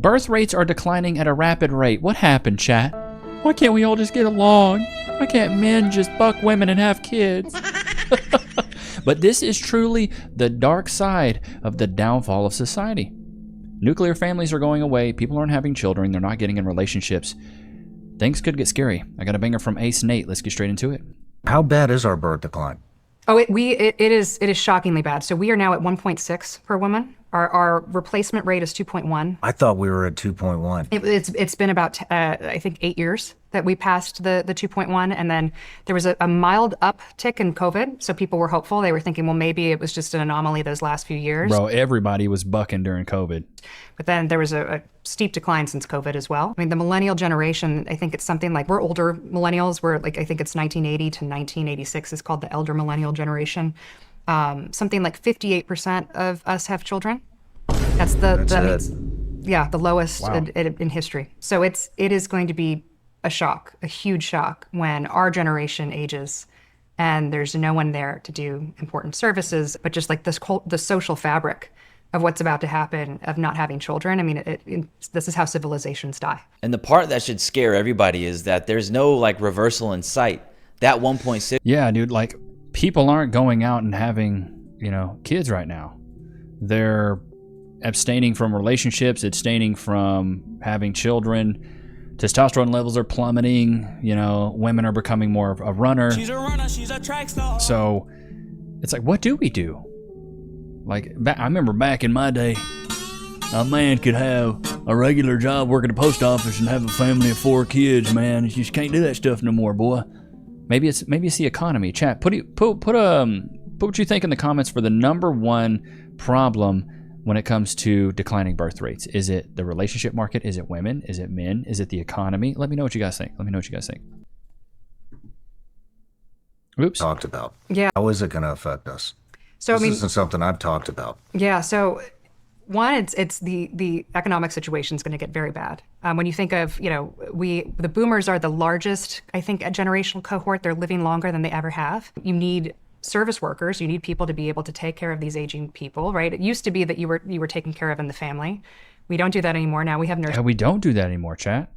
Birth rates are declining at a rapid rate. What happened, chat? Why can't we all just get along? Why can't men just buck women and have kids? But this is truly the dark side of the downfall of society. Nuclear families are going away. People aren't having children. They're not getting in relationships. Things could get scary. I got a banger from Ace Nate. Let's get straight into it. How bad is our birth decline? Oh, it is shockingly bad. So we are now at 1.6 per woman. Our replacement rate is 2.1. I thought we were at 2.1. It's been about I think 8 years that we passed the 2.1, and then there was a mild uptick in COVID. So people were hopeful. They were thinking, well, maybe it was just an anomaly those last few years. Bro, everybody was bucking during COVID. But then there was a steep decline since COVID as well. I mean, the millennial generation, I think it's something like, we're older millennials. We're like, I think it's 1980 to 1986 is called the elder millennial generation. Something like 58% of us have children. That's the lowest in history. So it is going to be a shock, a huge shock, when our generation ages and there's no one there to do important services, but just like the social fabric of what's about to happen of not having children. I mean, this is how civilizations die. And the part that should scare everybody is that there's no like reversal in sight. That 1.6. Yeah, dude, like people aren't going out and having, kids right now. They're abstaining from relationships, abstaining from having children. Testosterone levels are plummeting. Women are becoming more of a runner. She's a runner, she's a track star. So it's like, what do we do? Like, I remember back in my day, a man could have a regular job working at the post office and have a family of 4 kids, man. You just can't do that stuff no more, boy. Maybe it's the economy. Chat, put what you think in the comments for the number one problem when it comes to declining birth rates. Is it the relationship market? Is it women? Is it men? Is it the economy? Let me know what you guys think. Oops. Talked about. Yeah. How is it going to affect us? So this isn't something I've talked about. Yeah. So one, it's the economic situation is going to get very bad. When you think of, the boomers are the largest, I think, generational cohort. They're living longer than they ever have. You need service workers. You need people to be able to take care of these aging people, right? It used to be that you were taken care of in the family. We don't do that anymore. Now we have nurses. Yeah, we don't do that anymore, chat.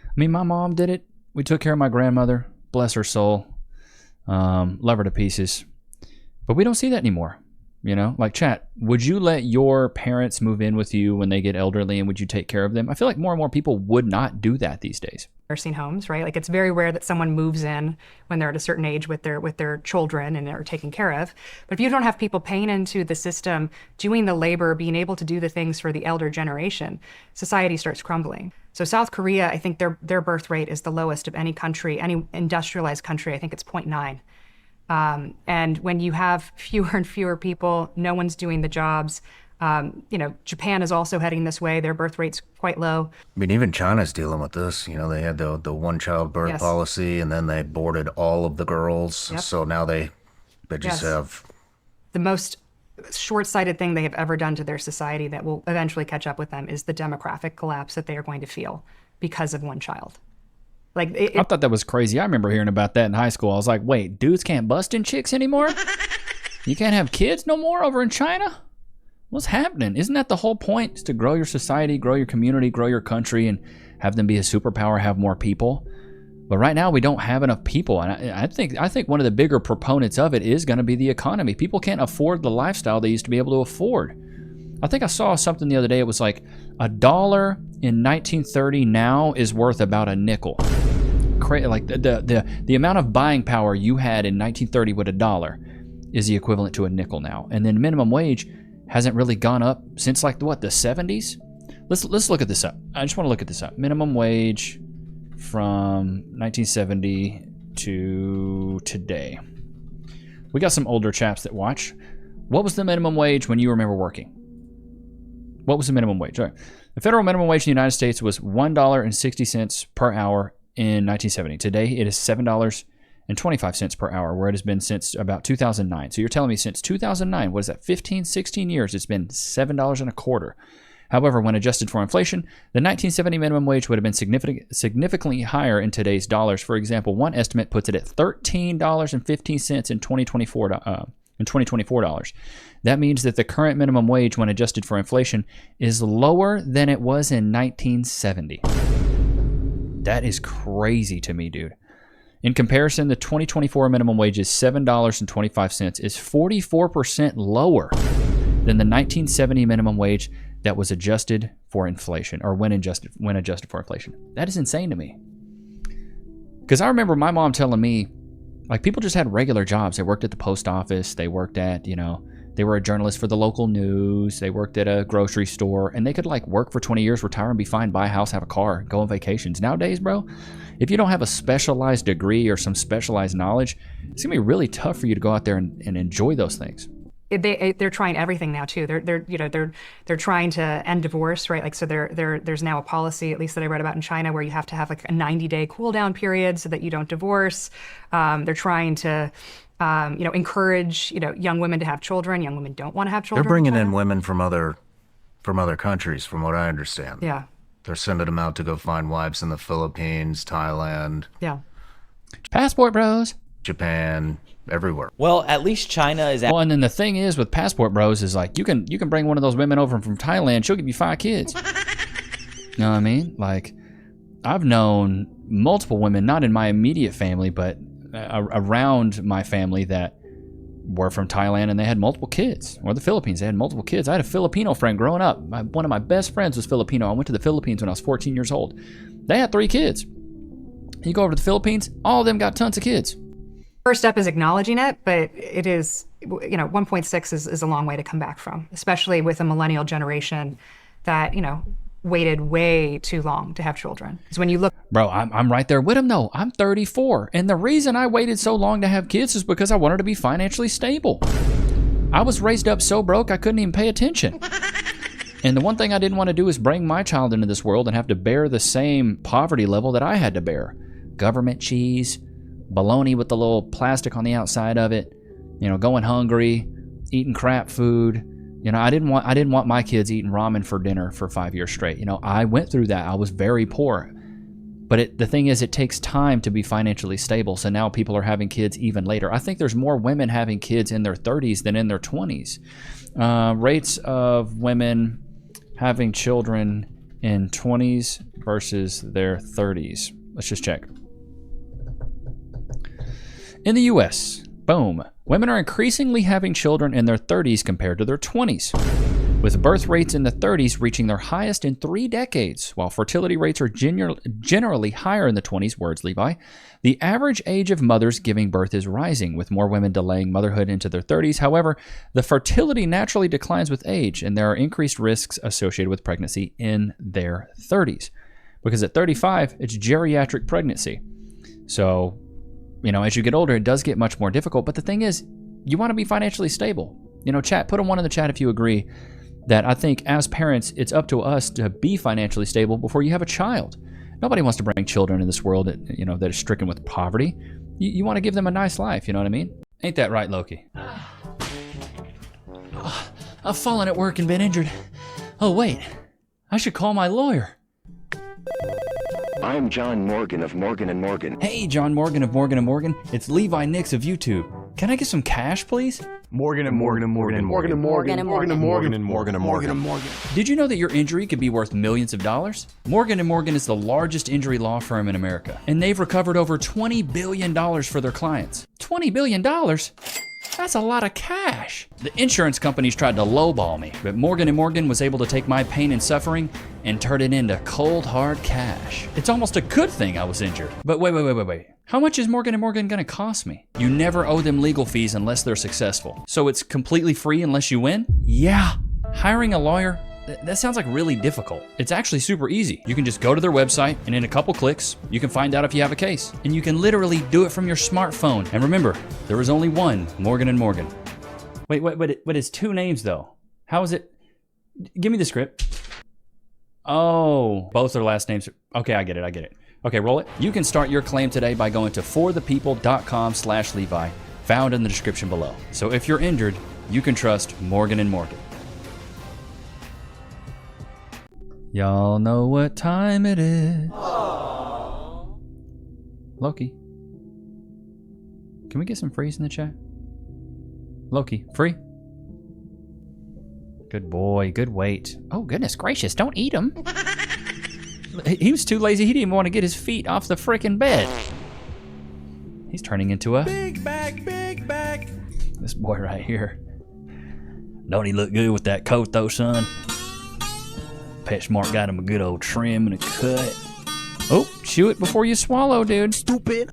I mean, my mom did it. We took care of my grandmother. Bless her soul. Love her to pieces. But we don't see that anymore. Like, chat, would you let your parents move in with you when they get elderly, and would you take care of them? I feel like more and more people would not do that these days. Nursing homes, right? Like, it's very rare that someone moves in when they're at a certain age with their children and are taken care of. But if you don't have people paying into the system, doing the labor, being able to do the things for the elder generation, society starts crumbling. So South Korea, I think their birth rate is the lowest of any country, any industrialized country. I think it's 0.9. And when you have fewer and fewer people, no one's doing the jobs. Japan is also heading this way. Their birth rate's quite low. I mean, even China's dealing with this. They had the one-child birth policy, and then they boarded all of the girls. Yep. So now they just have... The most short-sighted thing they have ever done to their society that will eventually catch up with them is the demographic collapse that they are going to feel because of one child. I thought that was crazy. I remember hearing about that in high school. I was like, wait, dudes can't bust in chicks anymore? You can't have kids no more over in China? What's happening? Isn't that the whole point? Is to grow your society, grow your community, grow your country, and have them be a superpower, have more people. But right now we don't have enough people. And I think one of the bigger proponents of it is going to be the economy. People can't afford the lifestyle they used to be able to afford. I think I saw something the other day. It was like $1 in 1930 now is worth about a nickel. Like the amount of buying power you had in 1930 with $1 is the equivalent to a nickel now. And then minimum wage hasn't really gone up since the 70s. Let's look at this up. I just want to look at this up. Minimum wage from 1970 to today. We got some older chaps that watch. What was the minimum wage when you remember working? What was the minimum wage? All right. The federal minimum wage in the United States was $1.60 per hour in 1970. Today, it is $7.25 per hour, where it has been since about 2009. So you're telling me since 2009, what is that, 15, 16 years, it's been $7.25. However, when adjusted for inflation, the 1970 minimum wage would have been significantly higher in today's dollars. For example, one estimate puts it at $13.15 in 2024 in 2024 dollars. That means that the current minimum wage, when adjusted for inflation, is lower than it was in 1970. That is crazy to me, dude. In comparison, the 2024 minimum wage is $7.25, is 44% lower than the 1970 minimum wage that was adjusted for inflation, or when adjusted for inflation. That is insane to me. Because I remember my mom telling me, like, people just had regular jobs. They worked at the post office. They worked at, they were a journalist for the local news. They worked at a grocery store, and they could like work for 20 years, retire, and be fine, buy a house, have a car, go on vacations. Nowadays, bro, if you don't have a specialized degree or some specialized knowledge, it's gonna be really tough for you to go out there and enjoy those things. They're trying everything now too. They're trying to end divorce, right? Like, so there's now a policy, at least that I read about in China, where you have to have like a 90-day cool down period so that you don't divorce. They're trying to encourage young women to have children. Young women don't want to have children. They're bringing in women from other countries, from what I understand. Yeah. They're sending them out to go find wives in the Philippines, Thailand. Yeah. Passport bros. Japan, everywhere. Well, at least China is. Well, and then the thing is with passport bros is like you can bring one of those women over from Thailand. She'll give you 5 kids. You know what I mean? Like, I've known multiple women, not in my immediate family, but around my family that were from Thailand, and they had multiple kids. Or the Philippines, they had multiple kids. I had a Filipino friend growing up. One of my best friends was Filipino. I went to the Philippines when I was 14 years old. They had 3 kids. You go over to the Philippines, all of them got tons of kids. First step is acknowledging it, but it is, 1.6 is a long way to come back from, especially with a millennial generation that, waited way too long to have children. Because when you look... Bro, I'm right there with him, though. I'm 34. And the reason I waited so long to have kids is because I wanted to be financially stable. I was raised up so broke, I couldn't even pay attention. And the one thing I didn't want to do is bring my child into this world and have to bear the same poverty level that I had to bear. Government cheese, bologna with the little plastic on the outside of it, going hungry, eating crap food. I didn't want my kids eating ramen for dinner for 5 years straight. I went through that. I was very poor. But the thing is, it takes time to be financially stable. So now people are having kids even later. I think there's more women having kids in their 30s than in their 20s. Rates of women having children in 20s versus their 30s. Let's just check. In the U.S., boom, women are increasingly having children in their 30s compared to their 20s, with birth rates in the 30s reaching their highest in 3 decades, while fertility rates are generally higher in the 20s, words Levi. The average age of mothers giving birth is rising, with more women delaying motherhood into their 30s. However, the fertility naturally declines with age, and there are increased risks associated with pregnancy in their 30s. Because at 35, it's geriatric pregnancy. So, as you get older, it does get much more difficult. But the thing is, you want to be financially stable. Chat, put a 1 in the chat if you agree that I think as parents, it's up to us to be financially stable before you have a child. Nobody wants to bring children in this world that, that is stricken with poverty. You want to give them a nice life, you know what I mean? Ain't that right, Loki? I've fallen at work and been injured. Oh, wait. I should call my lawyer. I'm John Morgan of Morgan & Morgan. Hey, John Morgan of Morgan & Morgan. It's Levi Nichs of YouTube. Can I get some cash, please? Morgan & Morgan & Morgan & Morgan & Morgan & Morgan & Morgan & Morgan & Morgan & Morgan. Did you know that your injury could be worth millions of dollars? Morgan & Morgan is the largest injury law firm in America, and they've recovered over $20 billion for their clients. $20 billion? That's a lot of cash. The insurance companies tried to lowball me, but Morgan & Morgan was able to take my pain and suffering and turn it into cold, hard cash. It's almost a good thing I was injured. But wait. How much is Morgan & Morgan gonna cost me? You never owe them legal fees unless they're successful. So it's completely free unless you win? Yeah. Hiring a lawyer? That sounds like really difficult. It's actually super easy. You can just go to their website, and in a couple clicks, you can find out if you have a case. And you can literally do it from your smartphone. And remember, there is only one Morgan & Morgan. Wait, but it's 2 names though. How is it? Give me the script. Oh, both their last names. Okay, I get it. Okay, roll it. You can start your claim today by going to forthepeople.com/Levi, found in the description below. So if you're injured, you can trust Morgan & Morgan. Y'all know what time it is. Aww. Loki, can we get some freeze in the chat? Loki, free. Good boy, good weight. Oh, goodness gracious, don't eat him. He was too lazy, he didn't even want to get his feet off the freaking bed. He's turning into a... Big back, big back. This boy right here. Don't he look good with that coat though, son? PetSmart got him a good old trim and a cut. Oh, chew it before you swallow, dude. Stupid.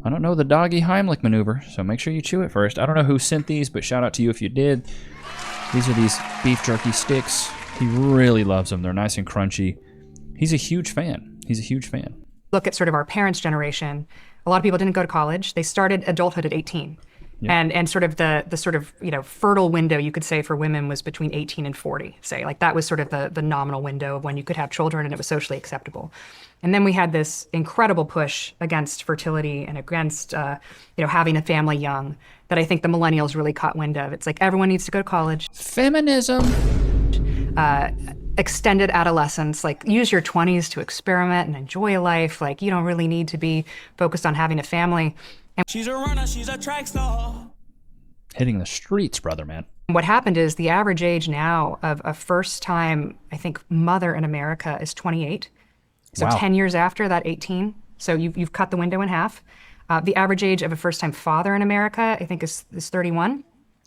I don't know the doggy Heimlich maneuver, so make sure you chew it first. I don't know who sent these, but shout out to you if you did. These are these beef jerky sticks. He really loves them. They're nice and crunchy. He's a huge fan. He's a huge fan. Look at sort of our parents' generation. A lot of people didn't go to college. They started adulthood at 18. Yep. And sort of the sort of, you know, fertile window, you could say, for women was between 18 and 40, say. Like that was sort of the nominal window of when you could have children and it was socially acceptable. And then we had this incredible push against fertility and against, having a family young that I think the millennials really caught wind of. It's like everyone needs to go to college. Feminism. Extended adolescence, like use your 20s to experiment and enjoy life. Like you don't really need to be focused on having a family. And she's a runner, she's a track star. Hitting the streets, brother, man. What happened is the average age now of a first-time, I think, mother in America is 28. So wow. 10 years after that, 18. So you've cut the window in half. The average age of a first-time father in America, I think, is 31.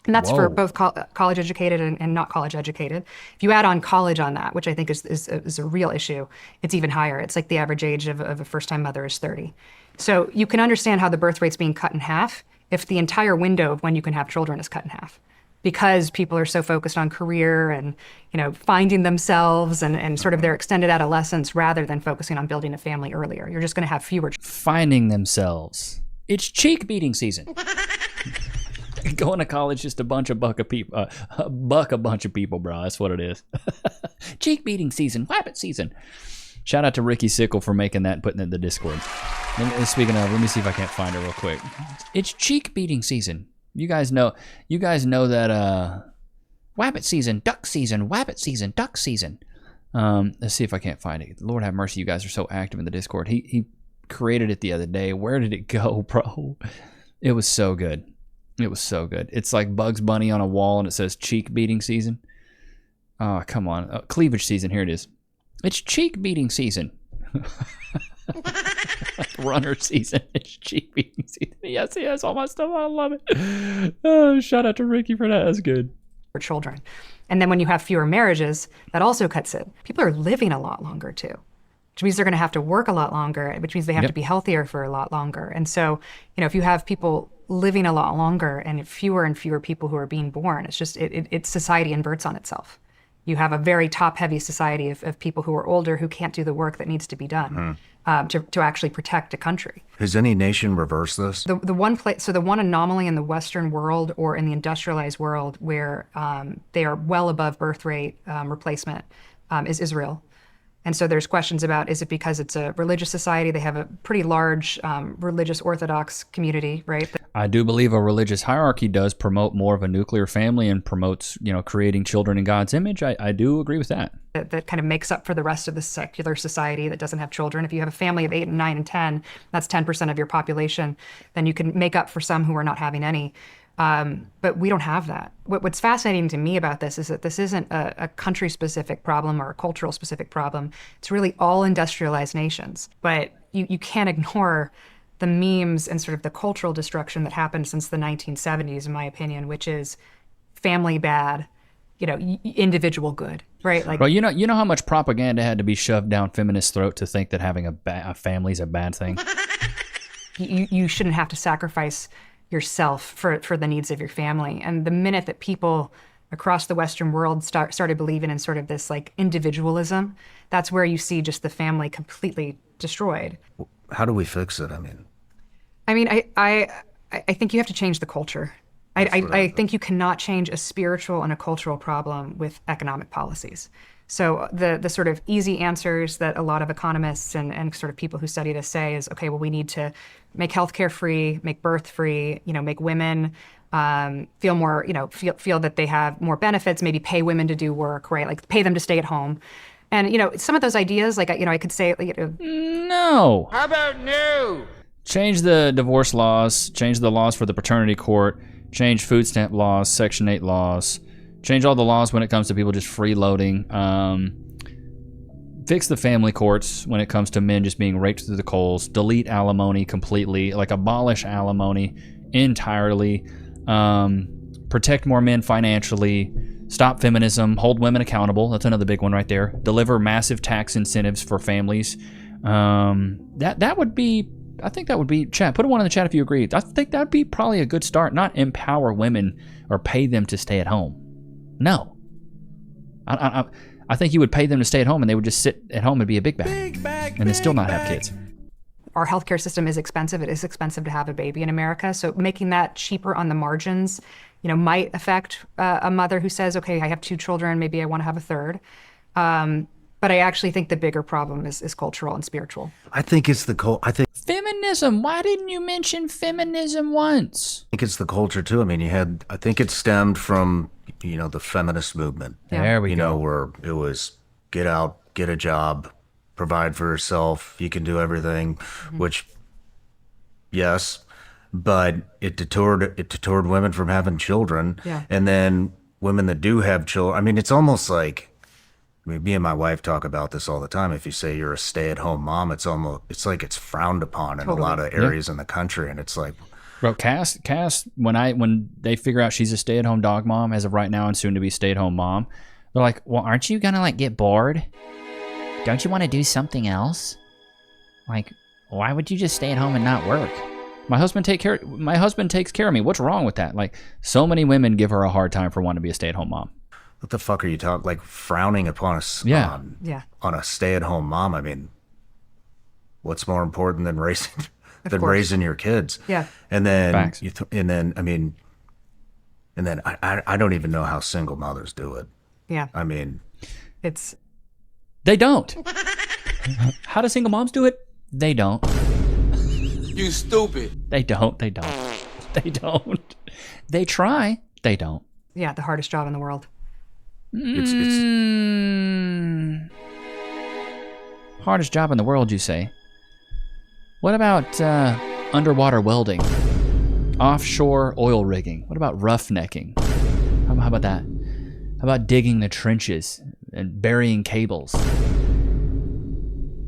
And that's for both college educated and not college educated. If you add on college on that, which I think is a real issue, it's even higher. It's like the average age of a first-time mother is 30. So you can understand how the birth rate's being cut in half if the entire window of when you can have children is cut in half. Because people are so focused on career and, finding themselves and sort of their extended adolescence rather than focusing on building a family earlier. You're just going to have fewer. Finding themselves. It's cheek beating season. Going to college, just a bunch of buck a bunch of people, bro. That's what it is. Cheek beating season, wabbit season. Shout out to Ricky Sickle for making that and putting it in the Discord. Speaking of, let me see if I can't find it real quick. It's cheek beating season. You guys know that wabbit season, duck season, wabbit season, duck season. Let's see if I can't find it. Lord have mercy, you guys are so active in the Discord. He created it the other day. Where did it go, bro? It was so good. It was so good. It's like Bugs Bunny on a wall and it says cheek beating season. Oh, come on. Cleavage season. Here it is. It's cheek beating season. Runner season. It's cheek beating season. Yes, he has all my stuff. I love it. Oh, shout out to Ricky for that. That's good. For children. And then when you have fewer marriages, that also cuts it. People are living a lot longer too, which means they're going to have to work a lot longer, which means they have to be healthier for a lot longer. And so, if you have people living a lot longer and fewer people who are being born, it's just, it's society inverts on itself. You have a very top-heavy society of people who are older who can't do the work that needs to be done to actually protect a country. Has any nation reversed this? The one anomaly in the Western world or in the industrialized world where they are well above birth rate replacement is Israel. And so there's questions about, is it because it's a religious society? They have a pretty large religious Orthodox community, right? I do believe a religious hierarchy does promote more of a nuclear family and promotes, creating children in God's image. I do agree with that. That kind of makes up for the rest of the secular society that doesn't have children. If you have a family of 8 and 9 and 10, that's 10% of your population, then you can make up for some who are not having any. But we don't have that. What's fascinating to me about this is that this isn't a country-specific problem or a cultural-specific problem. It's really all industrialized nations. But you can't ignore the memes and sort of the cultural destruction that happened since the 1970s, in my opinion, which is family bad, individual good, right? Like, well, you know how much propaganda had to be shoved down feminists' throat to think that having a family is a bad thing? You shouldn't have to sacrifice yourself for the needs of your family. And the minute that people across the Western world started believing in sort of this like individualism, that's where you see just the family completely destroyed. How do we fix it? I think you have to change the culture. I think you cannot change a spiritual and a cultural problem with economic policies. So the sort of easy answers that a lot of economists and sort of people who study this say is, okay, well, we need to make healthcare free, make birth free, make women feel more, feel that they have more benefits, maybe pay women to do work, right? Like pay them to stay at home. And, some of those ideas, like, I could say, no. How about no? Change the divorce laws, change the laws for the paternity court, change food stamp laws, Section 8 laws, change all the laws when it comes to people just freeloading, fix the family courts when it comes to men just being raped through the coals, delete alimony completely, like abolish alimony entirely, protect more men financially, stop feminism, hold women accountable. That's another big one right there. Deliver massive tax incentives for families. That would be, I think that would be, chat, put a 1 in the chat if you agree. I think that would be probably a good start. Not empower women or pay them to stay at home. No. I think you would pay them to stay at home and they would just sit at home and be a big bag and then still not have kids. Our healthcare system is expensive. It is expensive to have a baby in America. So making that cheaper on the margins, might affect a mother who says, okay, I have 2 children, maybe I want to have a third. But I actually think the bigger problem is cultural and spiritual. I think it's Feminism. Why didn't you mention feminism once? I think it's the culture too. I mean, I think it stemmed from, the feminist movement. Yeah. There we go. Where it was get out, get a job, provide for yourself, you can do everything, which, yes, but it deterred women from having children. Yeah. And then women that do have children, I mean, it's almost like, me and my wife talk about this all the time. If you say you're a stay-at-home mom, it's like it's frowned upon in a lot of areas in the country, and it's like, bro, Cass, when they figure out she's a stay-at-home dog mom as of right now and soon to be stay-at-home mom, they're like, well, aren't you gonna get bored? Don't you want to do something else? Like, why would you just stay at home and not work? My husband takes care of me. What's wrong with that? Like, so many women give her a hard time for wanting to be a stay-at-home mom. what the fuck are you talking? Like frowning upon on a stay-at-home mom. I mean, what's more important than raising your kids? Yeah. And then Facts. I don't even know how single mothers do it. Yeah. I mean, they don't. How do single moms do it? They don't. You stupid. They don't. They try. They don't. Yeah, the hardest job in the world. it's Hardest job in the world, you say? What about underwater welding? Offshore oil rigging? What about roughnecking? How about that? How about digging the trenches and burying cables?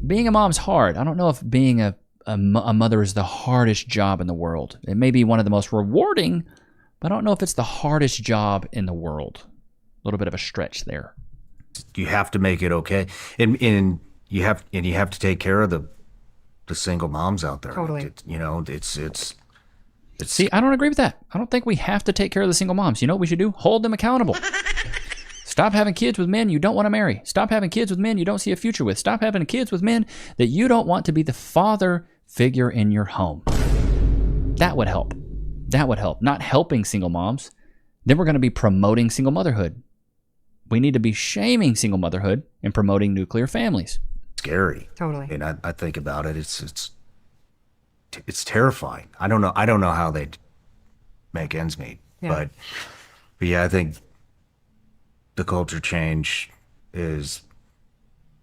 Being a mom's hard. I don't know if being a mother is the hardest job in the world. It may be one of the most rewarding, but I don't know if it's the hardest job in the world. A little bit of a stretch there. you have to make it okay, and you have to take care of the single moms out there. Totally. It's See, I don't agree with that. I don't think we have to take care of the single moms. You know what we should do? Hold them accountable. Stop having kids with men you don't want to marry. Stop having kids with men you don't see a future with. Stop having kids with men that you don't want to be the father figure in your home. That would help. Not helping single moms. Then we're going to be promoting single motherhood. We need to be shaming single motherhood and promoting nuclear families. scary. Totally. And I think about it. It's terrifying. I don't know how they make ends meet. Yeah. But yeah, I think the culture change is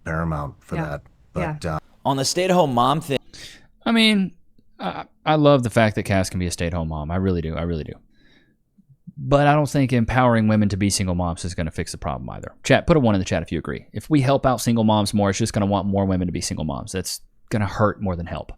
paramount for that. But On the stay-at-home mom thing, I mean, I love the fact that Cass can be a stay-at-home mom. I really do. But I don't think empowering women to be single moms is going to fix the problem either. Chat, put a 1 in the chat if you agree. If we help out single moms more, it's just going to want more women to be single moms. That's going to hurt more than help.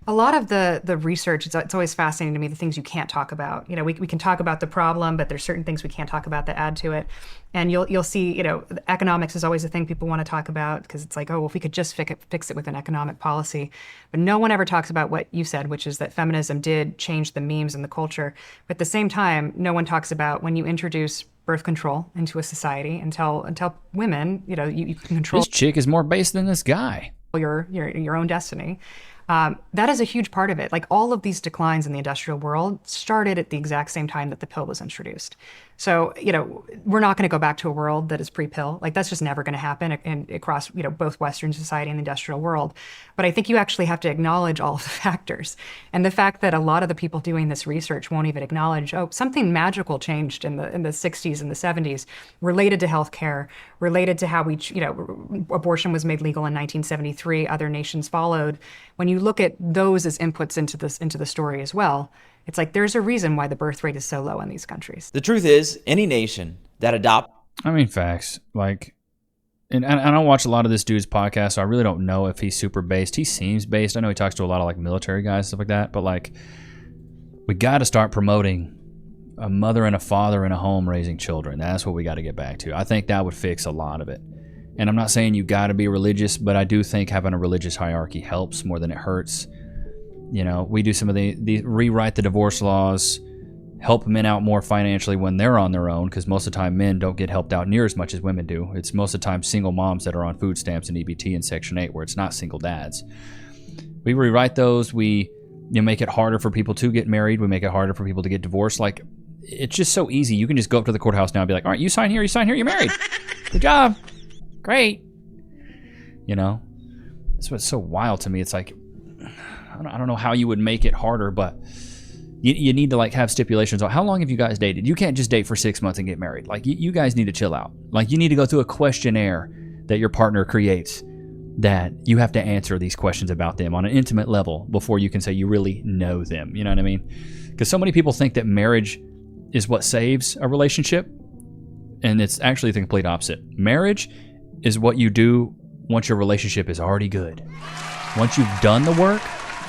A lot of the research, it's always fascinating to me, the things you can't talk about. We can talk about the problem, but there's certain things we can't talk about that add to it. And you'll see, economics is always a thing people want to talk about because it's like, oh, well, if we could just fix it with an economic policy. But no one ever talks about what you said, which is that feminism did change the memes and the culture. But at the same time, no one talks about when you introduce birth control into a society and tell women, you can control This chick is more based than this guy. your own destiny. That is a huge part of it. Like all of these declines in the industrial world started at the exact same time that the pill was introduced. So, we're not going to go back to a world that is pre-pill. Like that's just never going to happen across, both Western society and the industrial world. But I think you actually have to acknowledge all of the factors. And the fact that a lot of the people doing this research won't even acknowledge, something magical changed in the 60s and the 70s related to healthcare, related to how abortion was made legal in 1973, other nations followed. When you look at those as inputs into the story as well, It's like there's a reason why the birth rate is so low in these countries. The truth is, any nation that adopts I mean, facts. Like, and I don't watch a lot of this dude's podcast, so I really don't know if he's super based. He seems based. I know he talks to a lot of like military guys, stuff like that. But like, we got to start promoting a mother and a father in a home raising children. That's what we got to get back to. I think that would fix a lot of it. And I'm not saying you got to be religious, but I do think having a religious hierarchy helps more than it hurts. You know, we do some of the rewrite the divorce laws, help men out more financially when they're on their own, because most of the time men don't get helped out near as much as women do. It's most of the time single moms that are on food stamps and EBT and Section 8, where it's not single dads. We rewrite those. We make it harder for people to get married. We make it harder for people to get divorced. Like, it's just so easy. You can just go up to the courthouse now and be like, all right, you sign here, you're married. Good job. Great. You know, that's what's so wild to me. It's like, I don't know how you would make it harder, but you need to like have stipulations on how long have you guys dated. You can't just date for 6 months and get married. Like, you guys need to chill out. Like, you need to go through a questionnaire that your partner creates, that you have to answer these questions about them on an intimate level before you can say you really know them. You know what I mean? Because so many people think that marriage is what saves a relationship, and it's actually the complete opposite. Marriage is what you do once your relationship is already good. Once you've done the work,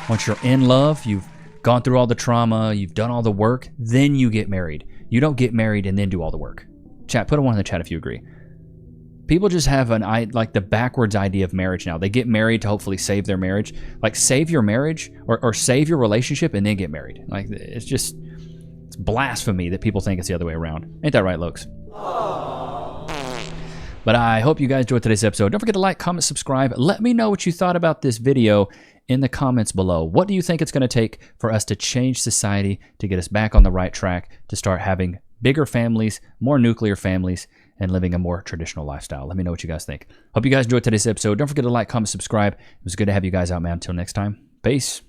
once you're in love, you've gone through all the trauma, you've done all the work, then you get married. You don't get married and then do all the work. Chat, put a 1 in the chat if you agree. People just have the backwards idea of marriage now. They get married to hopefully save their marriage. Like, save your marriage or save your relationship and then get married. Like, it's blasphemy that people think it's the other way around. Ain't that right, Lokes? But I hope you guys enjoyed today's episode. Don't forget to like, comment, subscribe. Let me know what you thought about this video in the comments below. What do you think it's going to take for us to change society, to get us back on the right track, to start having bigger families, more nuclear families, and living a more traditional lifestyle? Let me know what you guys think. Hope you guys enjoyed today's episode. Don't forget to like, comment, subscribe. It was good to have you guys out, man. Until next time, peace.